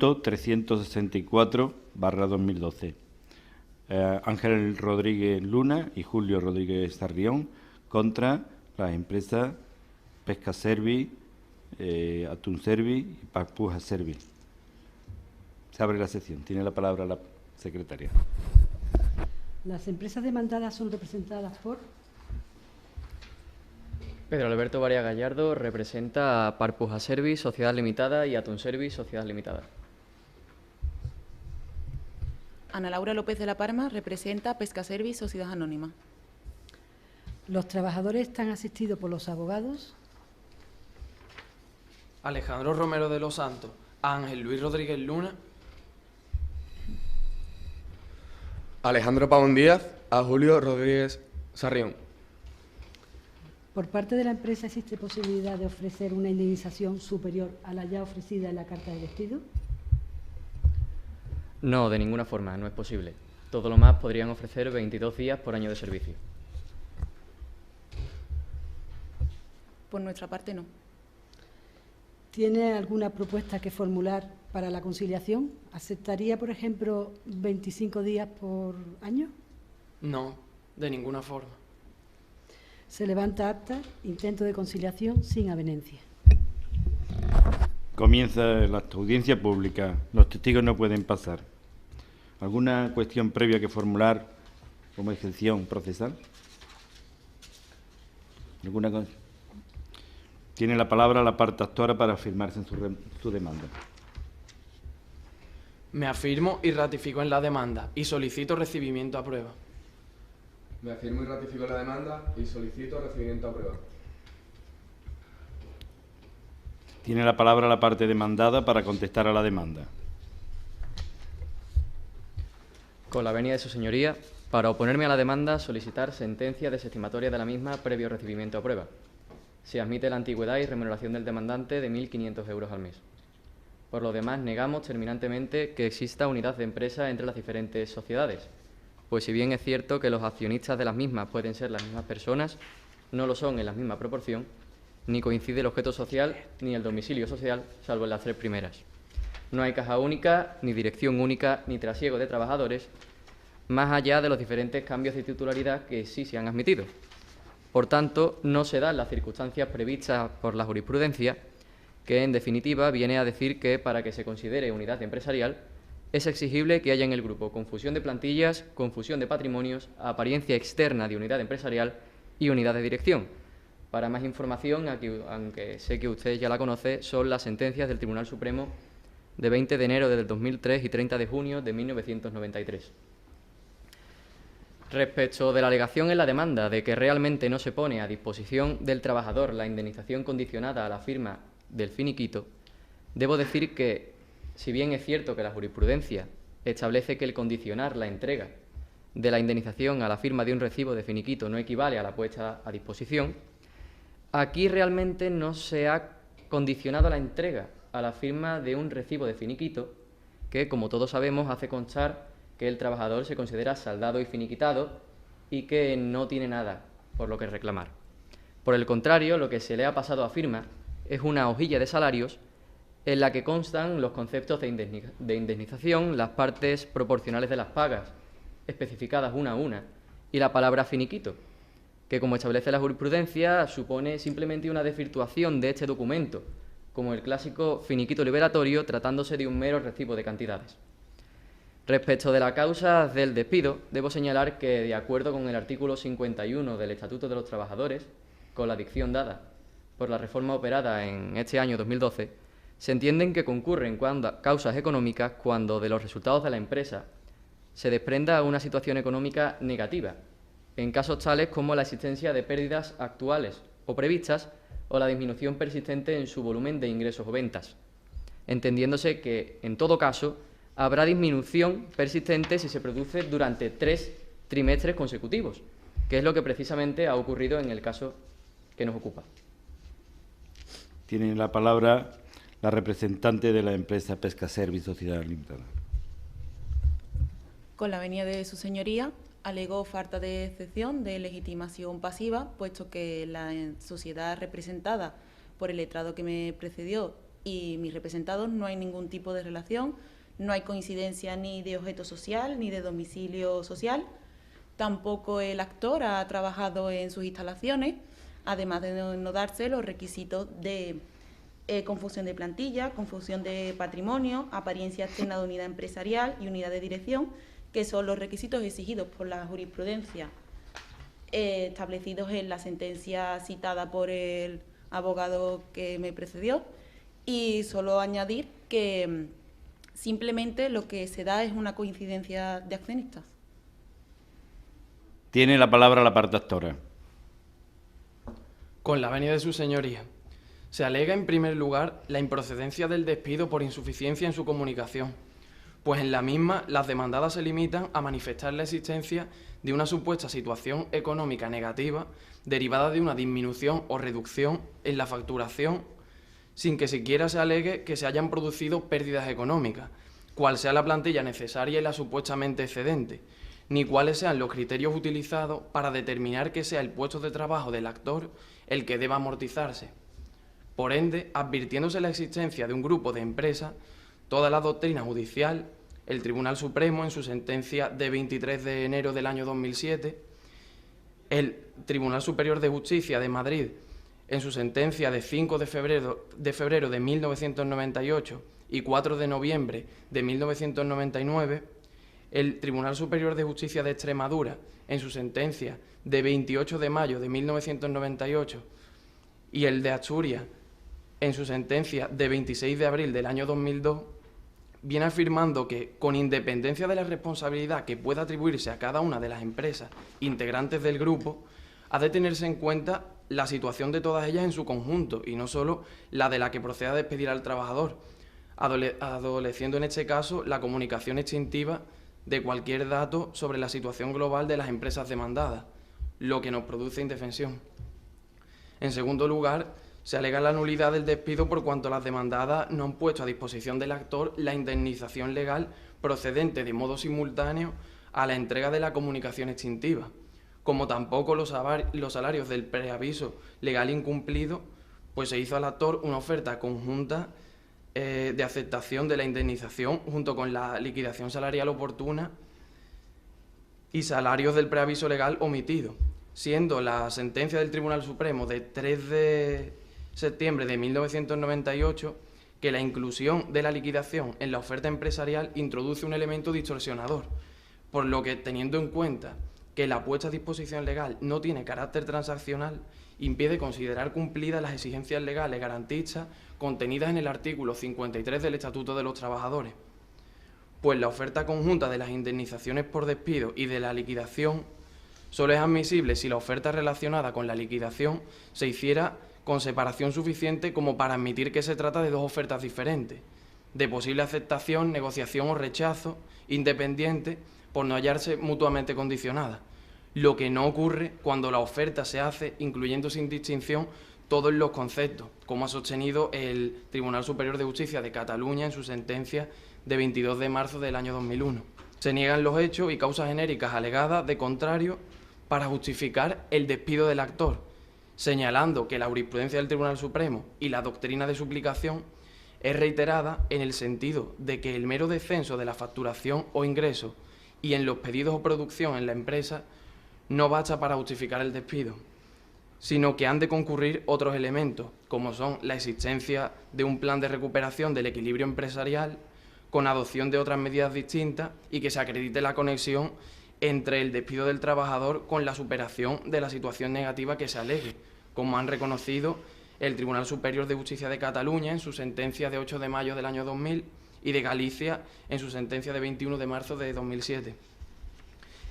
voto 364/2012. Ángel Rodríguez Luna y Julio Rodríguez Sarrión contra las empresas Pesca Servi, Atún Servi y Papuja Servi. Se abre la sesión. Tiene la palabra la secretaria. Las empresas demandadas son representadas por... Pedro Alberto Barea Gallardo representa a Parpuja Servi, Sociedad Limitada, y Atún Servi, Sociedad Limitada. Ana Laura López de la Parma representa a Pesca Servi, Sociedad Anónima. Los trabajadores están asistidos por los abogados. Alejandro Romero de los Santos, Ángel Luis Rodríguez Luna. Alejandro Pavón Díaz, a Julio Rodríguez Sarrión. ¿Por parte de la empresa existe posibilidad de ofrecer una indemnización superior a la ya ofrecida en la carta de despido? No, de ninguna forma, no es posible. Todo lo más podrían ofrecer 22 días por año de servicio. Por nuestra parte, no. ¿Tiene alguna propuesta que formular para la conciliación? ¿Aceptaría, por ejemplo, 25 días por año? No, de ninguna forma. Se levanta acta, intento de conciliación sin avenencia. Comienza la audiencia pública. Los testigos no pueden pasar. ¿Alguna cuestión previa que formular como excepción procesal? ¿Alguna cosa? Tiene la palabra la parte actora para afirmarse en su demanda. Me afirmo y ratifico en la demanda y solicito recibimiento a prueba. Me afirmo y ratifico la demanda y solicito recibimiento a prueba. Tiene la palabra la parte demandada para contestar a la demanda. Con la venia de su señoría, para oponerme a la demanda, solicitar sentencia desestimatoria de la misma previo recibimiento a prueba. Se admite la antigüedad y remuneración del demandante de 1.500 euros al mes. Por lo demás, negamos terminantemente que exista unidad de empresa entre las diferentes sociedades, pues si bien es cierto que los accionistas de las mismas pueden ser las mismas personas, no lo son en la misma proporción, ni coincide el objeto social ni el domicilio social, salvo en las tres primeras. No hay caja única, ni dirección única, ni trasiego de trabajadores, más allá de los diferentes cambios de titularidad que sí se han admitido. Por tanto, no se dan las circunstancias previstas por la jurisprudencia, que en definitiva viene a decir que para que se considere unidad empresarial es exigible que haya en el grupo confusión de plantillas, confusión de patrimonios, apariencia externa de unidad empresarial y unidad de dirección. Para más información, aunque sé que usted ya la conoce, son las sentencias del Tribunal Supremo de 20 de enero del 2003 y 30 de junio de 1993. Respecto de la alegación en la demanda de que realmente no se pone a disposición del trabajador la indemnización condicionada a la firma del finiquito, debo decir que, si bien es cierto que la jurisprudencia establece que el condicionar la entrega de la indemnización a la firma de un recibo de finiquito no equivale a la puesta a disposición, aquí realmente no se ha condicionado la entrega a la firma de un recibo de finiquito que, como todos sabemos, hace constar que el trabajador se considera saldado y finiquitado y que no tiene nada por lo que reclamar. Por el contrario, lo que se le ha pasado a firma es una hojilla de salarios en la que constan los conceptos de indemnización, las partes proporcionales de las pagas, especificadas una a una, y la palabra finiquito, que, como establece la jurisprudencia, supone simplemente una desvirtuación de este documento, como el clásico finiquito liberatorio, tratándose de un mero recibo de cantidades. Respecto de la causa del despido, debo señalar que, de acuerdo con el artículo 51 del Estatuto de los Trabajadores, con la dicción dada por la reforma operada en este año 2012, se entienden que concurren causas económicas cuando de los resultados de la empresa se desprenda una situación económica negativa, en casos tales como la existencia de pérdidas actuales o previstas o la disminución persistente en su volumen de ingresos o ventas, entendiéndose que, en todo caso, habrá disminución persistente si se produce durante 3 trimestres consecutivos, que es lo que precisamente ha ocurrido en el caso que nos ocupa. Tiene la palabra la representante de la empresa Pesca Servi, Sociedad Limitada. Con la venia de su señoría, alegó falta de excepción de legitimación pasiva, puesto que la sociedad representada por el letrado que me precedió y mis representados no hay ningún tipo de relación, no hay coincidencia ni de objeto social ni de domicilio social. Tampoco el actor ha trabajado en sus instalaciones, además de no darse los requisitos de confusión de plantilla, confusión de patrimonio, apariencia externa de unidad empresarial y unidad de dirección, que son los requisitos exigidos por la jurisprudencia establecidos en la sentencia citada por el abogado que me precedió. Y solo añadir que simplemente lo que se da es una coincidencia de accionistas. Tiene la palabra la parte actora. Con la venia de su señoría. Se alega en primer lugar la improcedencia del despido por insuficiencia en su comunicación, pues en la misma las demandadas se limitan a manifestar la existencia de una supuesta situación económica negativa derivada de una disminución o reducción en la facturación, sin que siquiera se alegue que se hayan producido pérdidas económicas, cuál sea la plantilla necesaria y la supuestamente excedente, ni cuáles sean los criterios utilizados para determinar que sea el puesto de trabajo del actor el que deba amortizarse. Por ende, advirtiéndose la existencia de un grupo de empresas, toda la doctrina judicial, el Tribunal Supremo en su sentencia de 23 de enero del año 2007, el Tribunal Superior de Justicia de Madrid en su sentencia de 5 de febrero de 1998 y 4 de noviembre de 1999, el Tribunal Superior de Justicia de Extremadura en su sentencia de 28 de mayo de 1998 y el de Asturias en su sentencia de 26 de abril del año 2002, viene afirmando que, con independencia de la responsabilidad que pueda atribuirse a cada una de las empresas integrantes del grupo, ha de tenerse en cuenta la situación de todas ellas en su conjunto y no solo la de la que proceda a despedir al trabajador, adoleciendo en este caso la comunicación extintiva de cualquier dato sobre la situación global de las empresas demandadas, lo que nos produce indefensión. En segundo lugar, se alega la nulidad del despido por cuanto las demandadas no han puesto a disposición del actor la indemnización legal procedente de modo simultáneo a la entrega de la comunicación extintiva, como tampoco los salarios del preaviso legal incumplido, pues se hizo al actor una oferta conjunta de aceptación de la indemnización junto con la liquidación salarial oportuna y salarios del preaviso legal omitido, siendo la sentencia del Tribunal Supremo de 3 de septiembre de 1998 que la inclusión de la liquidación en la oferta empresarial introduce un elemento distorsionador, por lo que, teniendo en cuenta que la puesta a disposición legal no tiene carácter transaccional, impide considerar cumplidas las exigencias legales garantistas contenidas en el artículo 53 del Estatuto de los Trabajadores, pues la oferta conjunta de las indemnizaciones por despido y de la liquidación solo es admisible si la oferta relacionada con la liquidación se hiciera con separación suficiente como para admitir que se trata de dos ofertas diferentes, de posible aceptación, negociación o rechazo, independiente, por no hallarse mutuamente condicionadas, lo que no ocurre cuando la oferta se hace incluyendo sin distinción todos los conceptos, como ha sostenido el Tribunal Superior de Justicia de Cataluña en su sentencia de 22 de marzo del año 2001. Se niegan los hechos y causas genéricas alegadas de contrario para justificar el despido del actor, señalando que la jurisprudencia del Tribunal Supremo y la doctrina de suplicación es reiterada en el sentido de que el mero descenso de la facturación o ingreso y en los pedidos o producción en la empresa no basta para justificar el despido, sino que han de concurrir otros elementos, como son la existencia de un plan de recuperación del equilibrio empresarial, con adopción de otras medidas distintas y que se acredite la conexión entre el despido del trabajador con la superación de la situación negativa que se alegue, como han reconocido el Tribunal Superior de Justicia de Cataluña en su sentencia de 8 de mayo del año 2000 y de Galicia en su sentencia de 21 de marzo de 2007.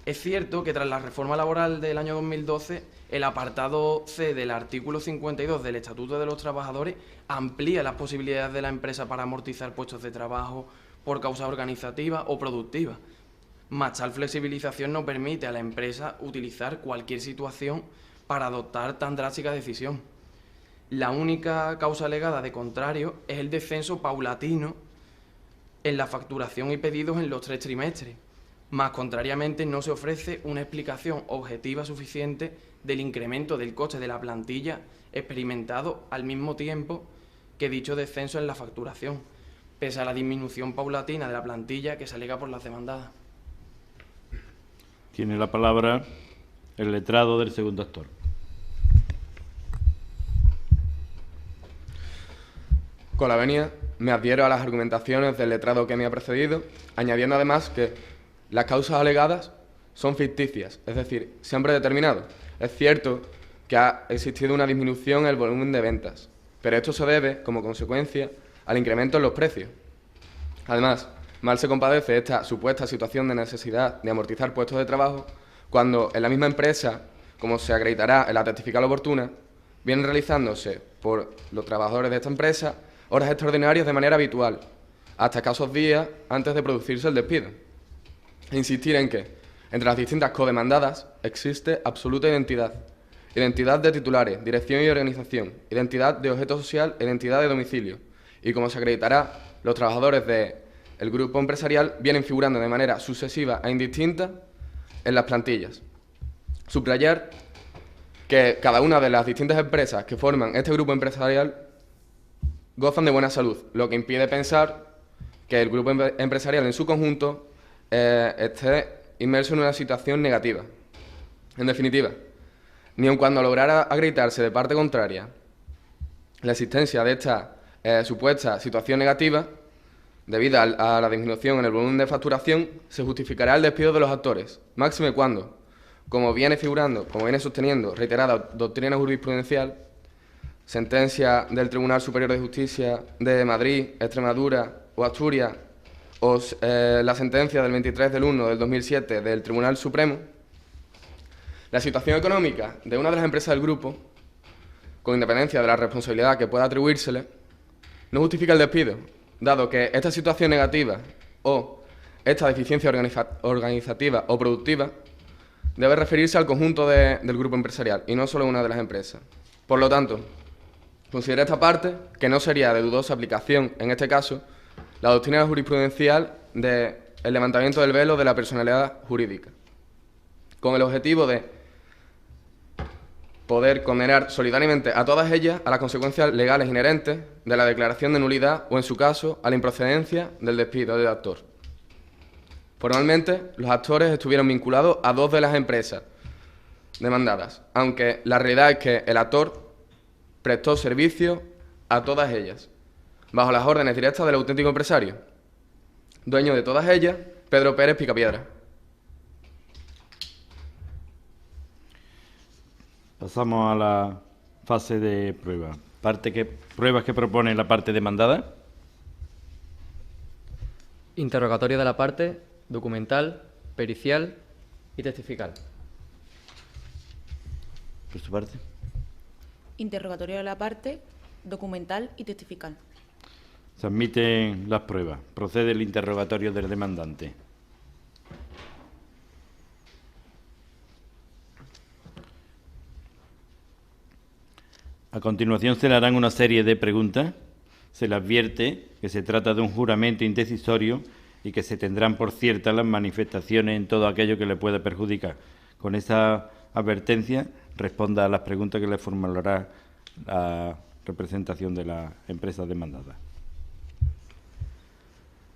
Es cierto que tras la reforma laboral del año 2012, el apartado C del artículo 52 del Estatuto de los Trabajadores amplía las posibilidades de la empresa para amortizar puestos de trabajo por causa organizativa o productiva. Mas tal flexibilización no permite a la empresa utilizar cualquier situación para adoptar tan drástica decisión. La única causa alegada de contrario es el descenso paulatino en la facturación y pedidos en los 3 trimestres, mas contrariamente no se ofrece una explicación objetiva suficiente del incremento del coste de la plantilla experimentado al mismo tiempo que dicho descenso en la facturación, pese a la disminución paulatina de la plantilla que se alega por las demandadas. Tiene la palabra el letrado del segundo actor. Con la venia, me adhiero a las argumentaciones del letrado que me ha precedido, añadiendo además que las causas alegadas son ficticias, es decir, se han predeterminado. Es cierto que ha existido una disminución en el volumen de ventas, pero esto se debe, como consecuencia, al incremento en los precios. Además, mal se compadece esta supuesta situación de necesidad de amortizar puestos de trabajo cuando en la misma empresa, como se acreditará en la testifical oportuna, vienen realizándose por los trabajadores de esta empresa horas extraordinarias de manera habitual, hasta escasos días antes de producirse el despido. E insistir en que, entre las distintas codemandadas, existe absoluta identidad. Identidad de titulares, dirección y organización, identidad de objeto social e identidad de domicilio. Y como se acreditará, los trabajadores del grupo empresarial vienen figurando de manera sucesiva e indistinta en las plantillas. Subrayar que cada una de las distintas empresas que forman este grupo empresarial gozan de buena salud, lo que impide pensar que el grupo empresarial en su conjunto esté inmerso en una situación negativa. En definitiva, ni aun cuando lograra acreditarse de parte contraria la existencia de esta supuesta situación negativa, debido a la disminución en el volumen de facturación, se justificará el despido de los actores, máxime cuando, como viene sosteniendo reiterada doctrina jurisprudencial, sentencia del Tribunal Superior de Justicia de Madrid, Extremadura o Asturias, o la sentencia del 23 del 1 del 2007 del Tribunal Supremo, la situación económica de una de las empresas del grupo, con independencia de la responsabilidad que pueda atribuírsele, no justifica el despido, dado que esta situación negativa o esta deficiencia organizativa o productiva debe referirse al conjunto del grupo empresarial y no solo a una de las empresas. Por lo tanto, considera esta parte que no sería de dudosa aplicación, en este caso, la doctrina jurisprudencial del levantamiento del velo de la personalidad jurídica, con el objetivo de poder condenar solidariamente a todas ellas a las consecuencias legales inherentes de la declaración de nulidad o, en su caso, a la improcedencia del despido del actor. Formalmente, los actores estuvieron vinculados a dos de las empresas demandadas, aunque la realidad es que el actor prestó servicio a todas ellas, bajo las órdenes directas del auténtico empresario, dueño de todas ellas, Pedro Pérez Picapiedra. Pasamos a la fase de prueba. Pruebas que propone la parte demandada. Interrogatorio de la parte, documental, pericial y testifical. Por su parte. Interrogatorio de la parte, documental y testifical. Se admiten las pruebas. Procede el interrogatorio del demandante. A continuación se le harán una serie de preguntas. Se le advierte que se trata de un juramento indecisorio y que se tendrán por ciertas las manifestaciones en todo aquello que le pueda perjudicar. Con esa advertencia responda a las preguntas que le formulará la representación de la empresa demandada.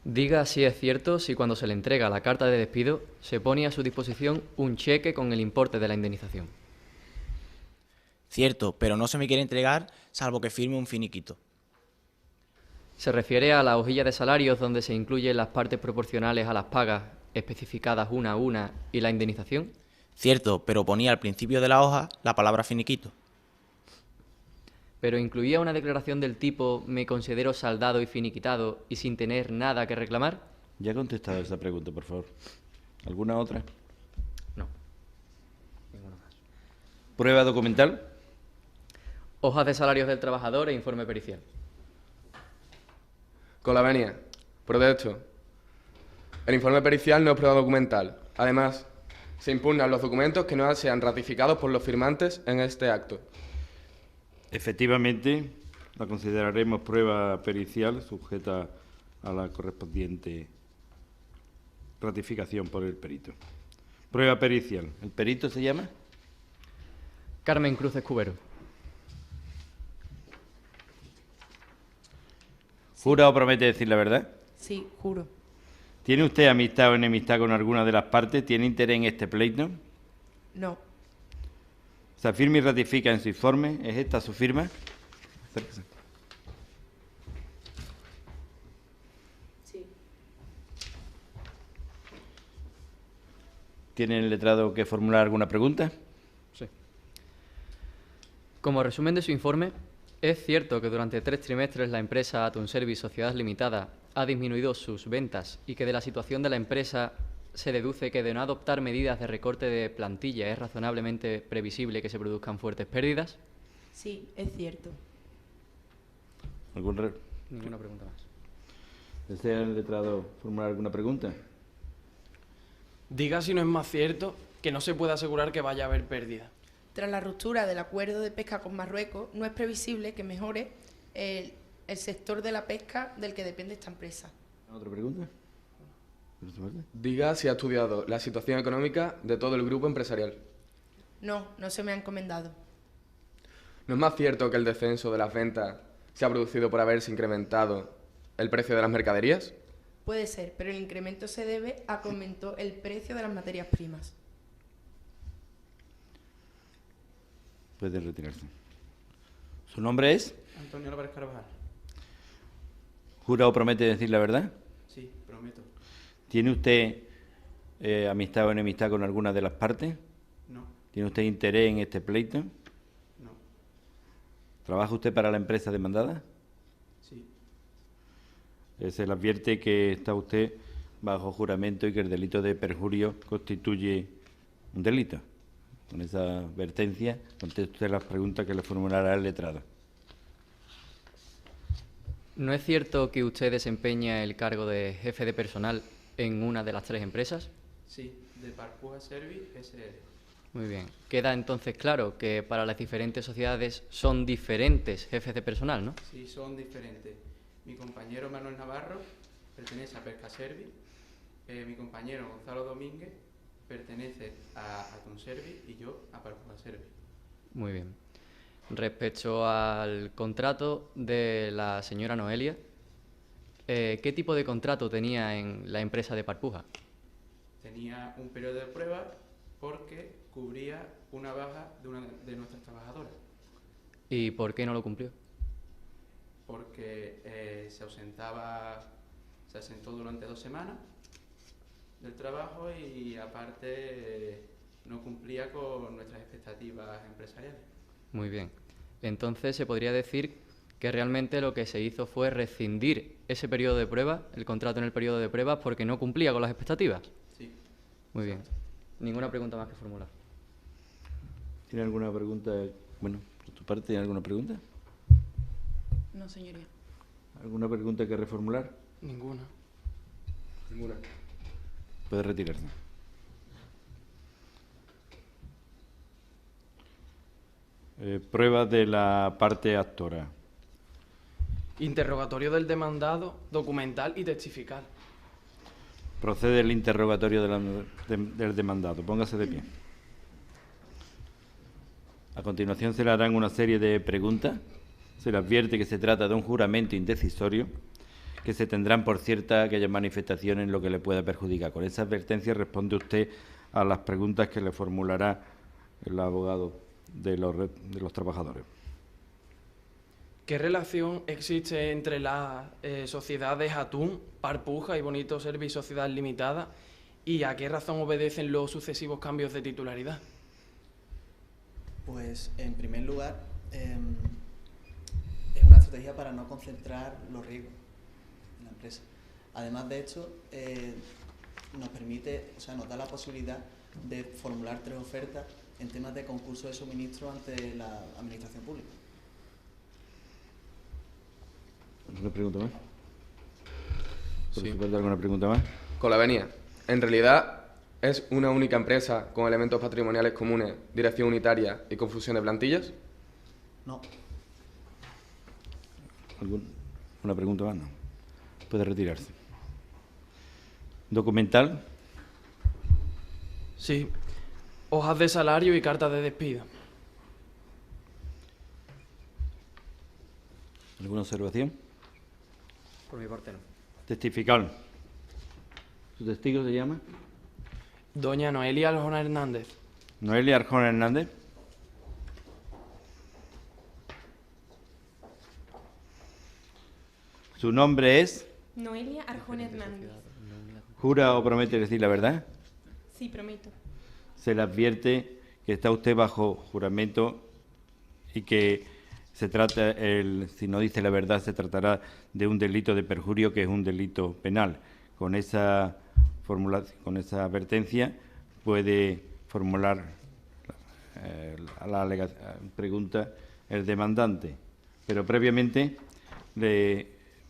Diga si es cierto si cuando se le entrega la carta de despido se pone a su disposición un cheque con el importe de la indemnización. Cierto, pero no se me quiere entregar salvo que firme un finiquito. Se refiere a la hojilla de salarios donde se incluyen las partes proporcionales a las pagas especificadas una a una y la indemnización. Cierto, pero ponía al principio de la hoja la palabra finiquito. Pero incluía una declaración del tipo me considero saldado y finiquitado y sin tener nada que reclamar. Ya he contestado esa pregunta, por favor. ¿Alguna otra? No. Ninguna más. Prueba documental. Hojas de salarios del trabajador e informe pericial. Con la venia. Protesto. El informe pericial no es prueba documental. Además, se impugnan los documentos que no sean ratificados por los firmantes en este acto. Efectivamente, la consideraremos prueba pericial sujeta a la correspondiente ratificación por el perito. Prueba pericial. ¿El perito se llama? Carmen Cruz Escubero. ¿Jura o promete decir la verdad? Sí, juro. ¿Tiene usted amistad o enemistad con alguna de las partes? ¿Tiene interés en este pleito? No. ¿Se afirma y ratifica en su informe? ¿Es esta su firma? Acérquese. Sí. ¿Tiene el letrado que formular alguna pregunta? Sí. Como resumen de su informe, ¿es cierto que durante 3 trimestres la empresa Atunservice Sociedad Limitada ha disminuido sus ventas y que de la situación de la empresa se deduce que de no adoptar medidas de recorte de plantilla es razonablemente previsible que se produzcan fuertes pérdidas? Sí, es cierto. Ninguna pregunta más. ¿Desea el letrado formular alguna pregunta? Diga si no es más cierto que no se puede asegurar que vaya a haber pérdida. Tras la ruptura del acuerdo de pesca con Marruecos, no es previsible que mejore el sector de la pesca del que depende esta empresa. ¿Otra pregunta? Diga si ha estudiado la situación económica de todo el grupo empresarial. No, no se me ha encomendado. ¿No es más cierto que el descenso de las ventas se ha producido por haberse incrementado el precio de las mercaderías? Puede ser, pero el incremento se debe a que aumentó el precio de las materias primas. Puede retirarse. ¿Su nombre es? Antonio Álvarez Carvajal. ¿Jura o promete decir la verdad? Sí, prometo. ¿Tiene usted amistad o enemistad con alguna de las partes? No. ¿Tiene usted interés en este pleito? No. ¿Trabaja usted para la empresa demandada? Sí. Se le advierte que está usted bajo juramento y que el delito de perjurio constituye un delito. Con esa advertencia, conteste usted las preguntas que le formulará el letrado. ¿No es cierto que usted desempeña el cargo de jefe de personal en una de las 3 empresas? Sí, de Parpuja Servi SL. Muy bien. Queda entonces claro que para las diferentes sociedades son diferentes jefes de personal, ¿no? Sí, son diferentes. Mi compañero Manuel Navarro pertenece a Pesca Servi, mi compañero Gonzalo Domínguez pertenece a Atunservi y yo a Parpuja Servi. Muy bien. Respecto al contrato de la señora Noelia, ¿qué tipo de contrato tenía en la empresa de Parpuja? Tenía un periodo de prueba porque cubría una baja de una de nuestras trabajadoras. ¿Y por qué no lo cumplió? Porque se ausentó durante 2 semanas del trabajo y aparte no cumplía con nuestras expectativas empresariales. Muy bien. Entonces se podría decir que realmente lo que se hizo fue rescindir ese periodo de prueba, el contrato en el periodo de pruebas, porque no cumplía con las expectativas. Sí. Muy bien. Ninguna pregunta más que formular. ¿Tiene alguna pregunta? Bueno, por tu parte, ¿tiene alguna pregunta? No, señoría. ¿Alguna pregunta que reformular? Ninguna. Ninguna. Puede retirarse. Pruebas de la parte actora. Interrogatorio del demandado, documental y testifical. Procede el interrogatorio del demandado. Póngase de pie. A continuación se le harán una serie de preguntas. Se le advierte que se trata de un juramento indecisorio, que se tendrán por cierta aquellas manifestaciones en lo que le pueda perjudicar. Con esa advertencia responde usted a las preguntas que le formulará el abogado de los trabajadores. ¿Qué relación existe entre las sociedades Atún, Parpuja y Bonito Servi Sociedad Limitada y a qué razón obedecen los sucesivos cambios de titularidad? Pues, en primer lugar, es una estrategia para no concentrar los riesgos en la empresa. Además de esto, nos permite, nos da la posibilidad de formular 3 ofertas en temas de concurso de suministro ante la administración pública. ¿Alguna pregunta más? Sí. ¿Alguna pregunta más? Con la venia. En realidad es una única empresa con elementos patrimoniales comunes, dirección unitaria y confusión de plantillas. No. ¿Una pregunta más? No. Puede retirarse. ¿Documental? Sí. Hojas de salario y cartas de despido. ¿Alguna observación? Por mi parte no. Testificar. ¿Su testigo se llama? Doña Noelia Arjona Hernández. Noelia Arjona Hernández. Su nombre es. Noelia Arjona Hernández. ¿Jura o promete decir la verdad? Sí, prometo. Se le advierte que está usted bajo juramento y que se trata, si no dice la verdad, se tratará de un delito de perjurio, que es un delito penal. Con esa advertencia puede formular la pregunta el demandante. Pero previamente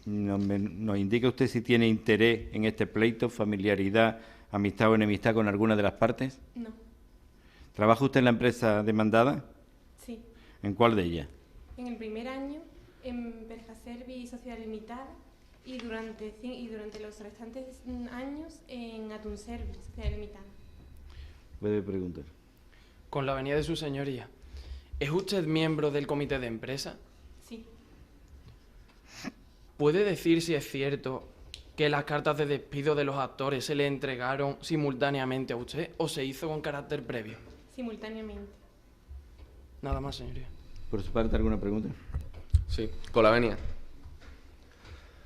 nos indica usted si tiene interés en este pleito, familiaridad, amistad o enemistad con alguna de las partes. No. ¿Trabaja usted en la empresa demandada? Sí. ¿En cuál de ellas? En el primer año en Pescaservi Sociedad Limitada y durante los restantes años en Atunservi Sociedad Limitada. Puede preguntar. Con la venia de su señoría, ¿es usted miembro del comité de empresa? Sí. ¿Puede decir si es cierto que las cartas de despido de los actores se le entregaron simultáneamente a usted o se hizo con carácter previo? Simultáneamente. Nada más, señoría. ¿Por su parte alguna pregunta? Sí, con la venia.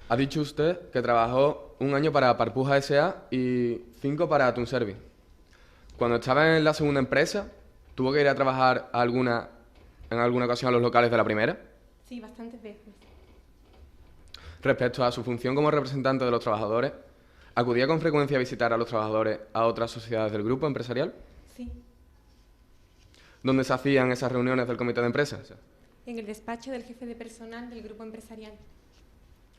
Ha dicho usted que trabajó 1 año para Parpuja S.A. y 5 para Atunservi. Cuando estaba en la segunda empresa, ¿tuvo que ir a trabajar en alguna ocasión a los locales de la primera? Sí, bastantes veces. Respecto a su función como representante de los trabajadores, ¿acudía con frecuencia a visitar a los trabajadores a otras sociedades del grupo empresarial? Sí. ¿Dónde se hacían esas reuniones del comité de empresas? En el despacho del jefe de personal del grupo empresarial.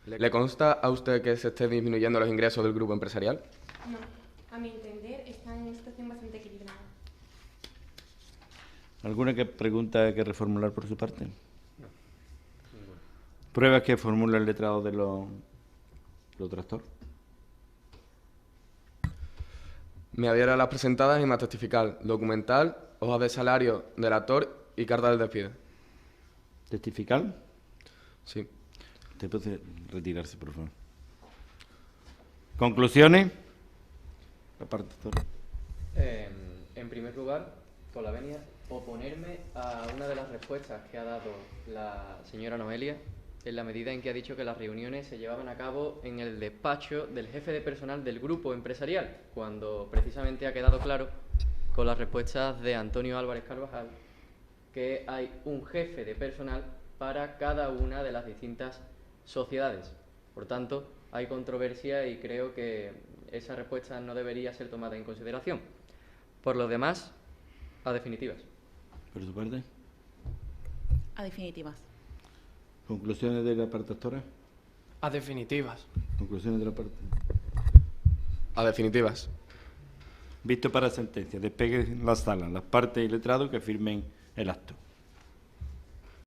¿Le consta a usted que se esté disminuyendo los ingresos del grupo empresarial? No, a mi entender está en una situación bastante equilibrada. ¿Alguna pregunta que reformular por su parte? No. ¿Pruebas que formula el letrado de los tractor? Me adhiero a las presentadas y más testificar. Documental, hojas de salario del actor y carta del despido. ¿Testificar? Sí. Usted puede retirarse, por favor. ¿Conclusiones? La parte doctora. En primer lugar, con la venia, oponerme a una de las respuestas que ha dado la señora Noelia, en la medida en que ha dicho que las reuniones se llevaban a cabo en el despacho del jefe de personal del grupo empresarial, cuando precisamente ha quedado claro con las respuestas de Antonio Álvarez Carvajal que hay un jefe de personal para cada una de las distintas sociedades. Por tanto, hay controversia y creo que esa respuesta no debería ser tomada en consideración. Por lo demás, a definitivas. ¿Por su parte? A definitivas. ¿Conclusiones de la parte doctora? A definitivas. ¿Conclusiones de la parte? A definitivas. Visto para sentencia. Despeguen la sala, las partes y letrados que firmen el acto.